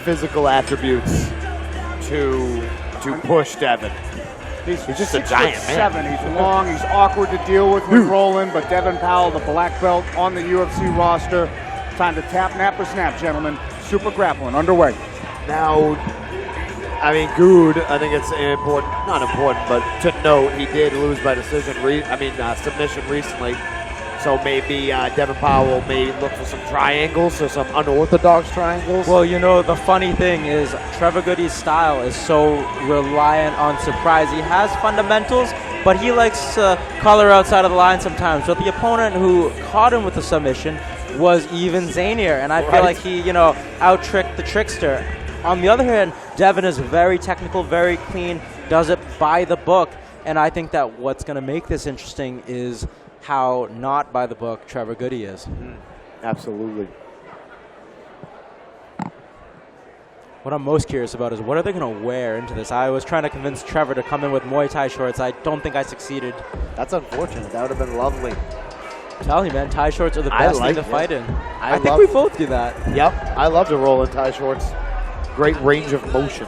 physical attributes to push Devin. He's just a giant man. 6'7". He's long. He's awkward to deal with rolling. But Devin Powell, the black belt on the UFC roster. Time to tap, nap, or snap, gentlemen. Super grappling underway. Now, I mean, Gudde, I think it's important, not important, but to note, he did lose by decision, submission recently. So maybe Devin Powell may look for some triangles or some unorthodox triangles. Well, you know, the funny thing is Trevor Gudde's style is so reliant on surprise. He has fundamentals, but he likes to color outside of the line sometimes. But the opponent who caught him with the submission was even zanier, and I feel like he, out-tricked the trickster. On the other hand, Devin is very technical, very clean, does it by the book, and I think that what's going to make this interesting is how not by the book Trevor Gudde is. Absolutely. What I'm most curious about is what are they going to wear into this? I was trying to convince Trevor to come in with Muay Thai shorts. I don't think I succeeded. That's unfortunate. That would have been lovely. I'm telling you, man, Thai shorts are the best thing to fight in. I think we both do that. Yep, I love to roll in Thai shorts. Great range of motion.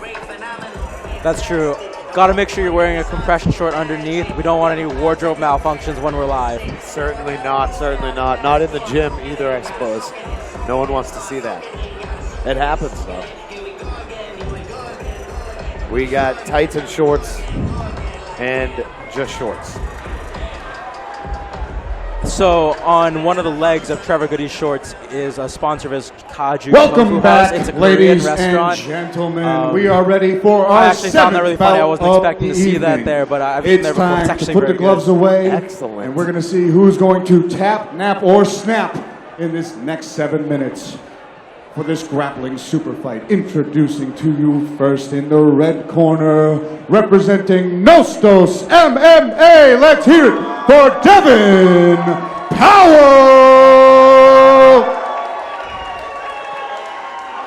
That's true. Got to make sure you're wearing a compression short underneath. We don't want any wardrobe malfunctions when we're live. Certainly not, certainly not. Not in the gym either, I suppose. No one wants to see that. It happens, though. We got tights and shorts and just shorts. So on one of the legs of Trevor Gudde's shorts is a sponsor of his Kaju. Welcome back, it's a ladies restaurant. and gentlemen. We are ready for our I actually found that really funny. I wasn't expecting to see that evening. there, but I've been there before. It's It's actually time to put very the gloves good. away. Excellent. And we're going to see who's going to tap, nap, or snap in this next 7 minutes for this grappling super fight. Introducing to you first in the red corner, representing Nostos MMA. Let's hear it for Devin Powell!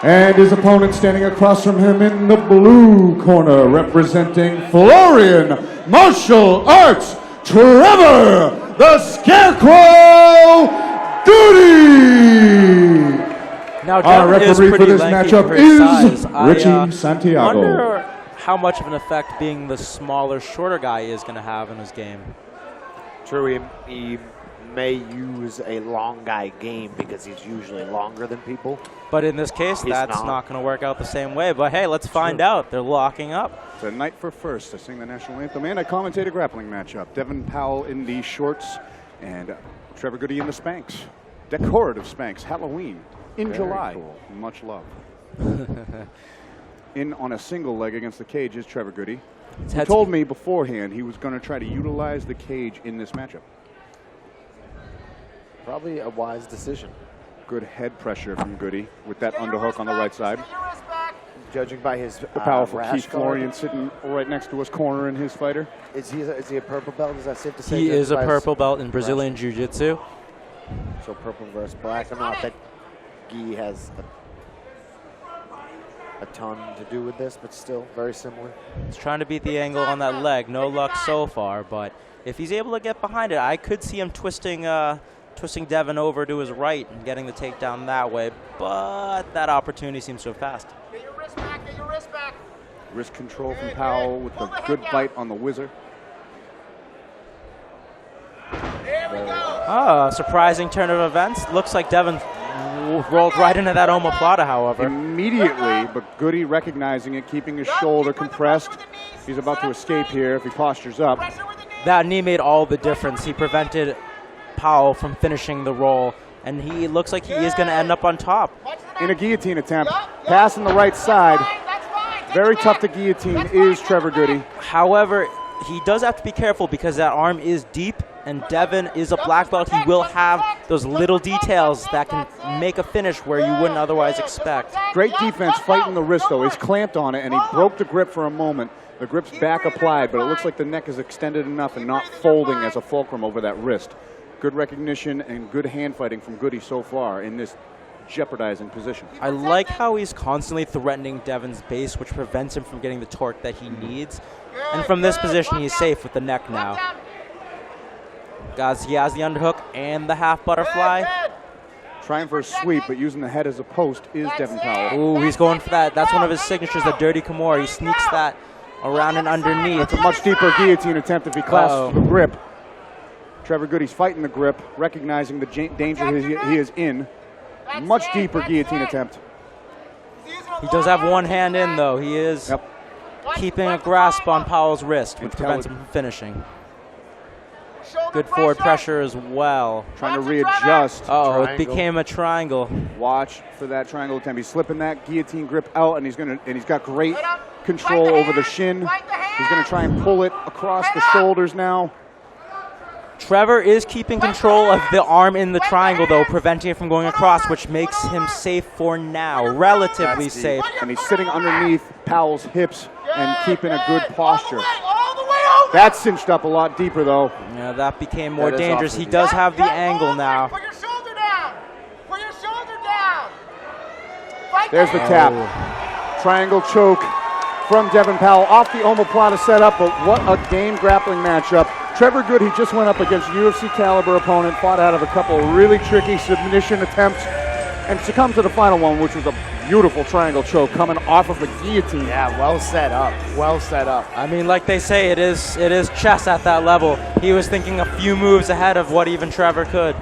And his opponent standing across from him in the blue corner, representing Florian Martial Arts, Trevor the Scarecrow Gudde! Now, Our Devin is referee for pretty this lanky matchup for his is size. Richie I Santiago. wonder how much of an effect being the smaller, shorter guy is going to have in his game. True, he may use a long guy game because he's usually longer than people. But in this case, that's not going to work out the same way. But hey, let's find out. They're locking up. It's a night for first to sing the national anthem and I commentate a grappling matchup. Devin Powell in the shorts and Trevor Gudde in the Spanx. Decorative Spanx, Halloween in July. Cool. Much love. In on a single leg against the cage is Trevor Gudde. He told me beforehand he was going to try to utilize the cage in this matchup. Probably a wise decision. Good head pressure from Gudde with that underhook on the right side. Judging by his The powerful rash Keith guard. Florian sitting right next to his corner in his fighter. Is he a purple belt? Is that safe to say? He is a by his purple belt in Brazilian Jiu-Jitsu. So purple versus black. I don't know if that gi has a ton to do with this, but still very similar. He's trying to beat the angle on that leg. No luck so far, but if he's able to get behind it, I could see him twisting Devin over to his right and getting the takedown that way, but that opportunity seems to have passed. Get your wrist back, get your wrist back. Wrist control from Powell with the good bite on the whizzer. There we go. Surprising turn of events. Looks like Devin rolled right into that omoplata, however. Immediately, but Gudde recognizing it, keeping his shoulder compressed. He's about to escape here if he postures up. That knee made all the difference. He prevented Powell from finishing the roll, and he looks like he is going to end up on top. In a guillotine attempt, passing the right side. Very tough to guillotine is Trevor Gudde. However, he does have to be careful because that arm is deep, and Devin is a black belt. He will have those little details that can make a finish where you wouldn't otherwise expect. Great defense fighting the wrist, though. He's clamped on it, and he broke the grip for a moment. The grip's back applied, but it looks like the neck is extended enough and not folding as a fulcrum over that wrist. Good recognition and good hand fighting from Gudde so far in this jeopardizing position. I like how he's constantly threatening Devin's base, which prevents him from getting the torque that he needs. And from this position, he's safe with the neck now. Guys, he has the underhook and the half butterfly. Trying for a sweep, but using the head as a post is Devin Powell. Ooh, he's going for that. That's one of his signatures, the dirty Kimura. He sneaks that around and underneath. It's a much deeper guillotine attempt if he clasps the grip. Trevor Gudde's fighting the grip, recognizing the danger he is in. Much deeper guillotine attempt. He does have one hand in, though. He is keeping a grasp on Powell's wrist, which prevents him from finishing. Good forward pressure as well. Trying to readjust. Oh, it became a triangle. Watch for that triangle attempt. He's slipping that guillotine grip out, and he's got great control over the shin. He's going to try and pull it across the shoulders now. Trevor is keeping control of the arm in the triangle, though, preventing it from going across, which makes him safe for now, relatively safe. And he's sitting underneath Powell's hips and keeping a good posture. That's cinched up a lot deeper, though. Yeah, that became more dangerous. He does have the angle now. Put your shoulder down. Put your shoulder down. There's the tap. Triangle choke from Devin Powell off the omoplata setup, but what a game grappling matchup. Trevor Gudde, he just went up against UFC caliber opponent, fought out of a couple of really tricky submission attempts, and succumbed to the final one, which was a beautiful triangle choke coming off of the guillotine. Yeah, well set up. Well set up. I mean, like they say, it is chess at that level. He was thinking a few moves ahead of what even Trevor could.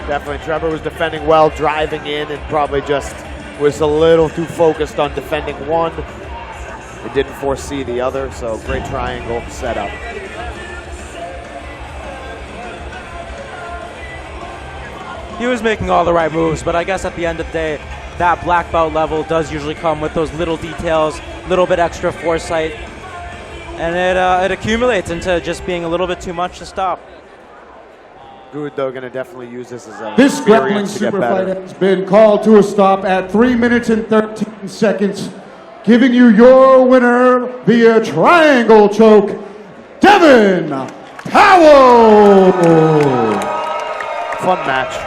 Definitely, Trevor was defending well, driving in, and probably just was a little too focused on defending one. He didn't foresee the other, so great triangle setup. He was making all the right moves, but I guess at the end of the day, that black belt level does usually come with those little details, little bit extra foresight, and it accumulates into just being a little bit too much to stop. Gudde, though, going to definitely use this as a This grappling super fight has been called to a stop at 3 minutes and 13 seconds, giving you your winner via triangle choke, Devin Powell. Fun match.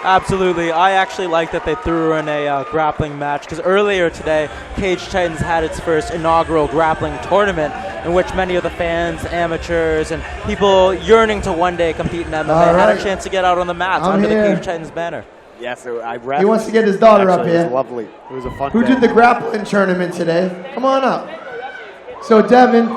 Absolutely. I actually like that they threw in a grappling match, because earlier today, Cage Titans had its first inaugural grappling tournament in which many of the fans, amateurs, and people yearning to one day compete in MMA had a chance to get out on the mats under the Cage Titans banner. Yes, I read. He wants to get his daughter up here. It was lovely. It was a fun Who day. did the grappling tournament today? Come on up. So, Devin,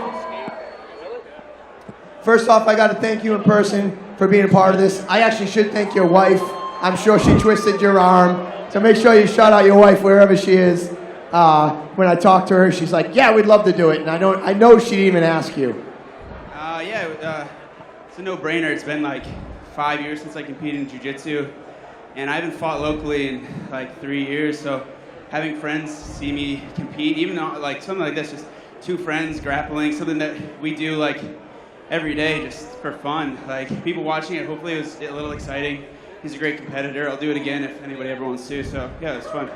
first off, I got to thank you in person for being a part of this. I actually should thank your wife. I'm sure she twisted your arm. So make sure you shout out your wife wherever she is. When I talked to her, she's like, yeah, we'd love to do it. And I know she'd even ask you. It's a no-brainer. It's been like 5 years since I competed in jiu-jitsu. And I haven't fought locally in like 3 years. So having friends see me compete, even though, like something like this, just two friends grappling, something that we do like every day just for fun. Like people watching it, hopefully it was a little exciting. He's a great competitor. I'll do it again if anybody ever wants to. So, yeah, it's fun.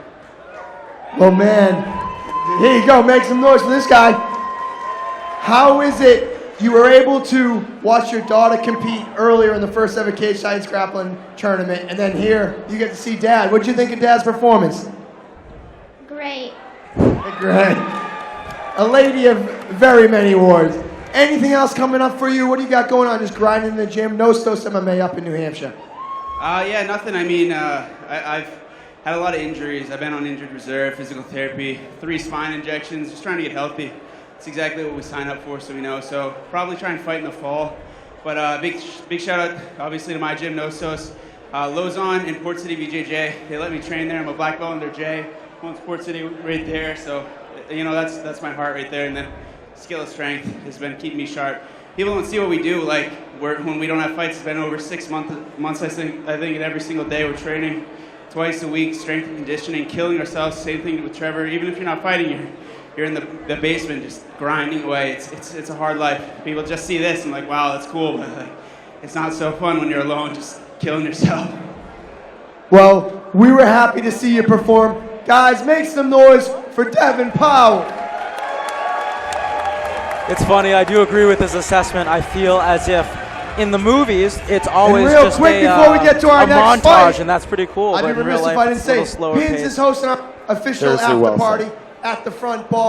Well, man, here you go. Make some noise for this guy. How is it you were able to watch your daughter compete earlier in the first ever Cage Titans grappling tournament, and then here you get to see Dad? What did you think of Dad's performance? Great. Great. A lady of very many awards. Anything else coming up for you? What do you got going on? Just grinding in the gym? No Stos MMA up in New Hampshire. Yeah, nothing. I mean, I've had a lot of injuries. I've been on injured reserve, physical therapy, 3 spine injections, just trying to get healthy. It's exactly what we signed up for, so we know. So probably try and fight in the fall. But big shout out, obviously, to my gym, No Stos. Lozon in Port City, BJJ. They let me train there. I'm a black belt under J. One's Port City right there. So, you know, that's my heart right there. And then skill and strength has been keeping me sharp. People don't see what we do. Like when we don't have fights, it's been over 6 months. I think and every single day we're training twice a week, strength and conditioning, killing ourselves. Same thing with Trevor. Even if you're not fighting, you're in the basement just grinding away. It's a hard life. People just see this and like, wow, that's cool, but like, it's not so fun when you're alone, just killing yourself. Well, we were happy to see you perform. Guys, make some noise for Devin Powell. It's funny, I do agree with his assessment. I feel as if in the movies, it's always and real just quick, a before we get to our next montage, fight, and that's pretty cool. I'd be but in real remiss if life, I didn't it's a little say, slower PiNZ pace. is hosting our official Seriously, after well party at the front bar.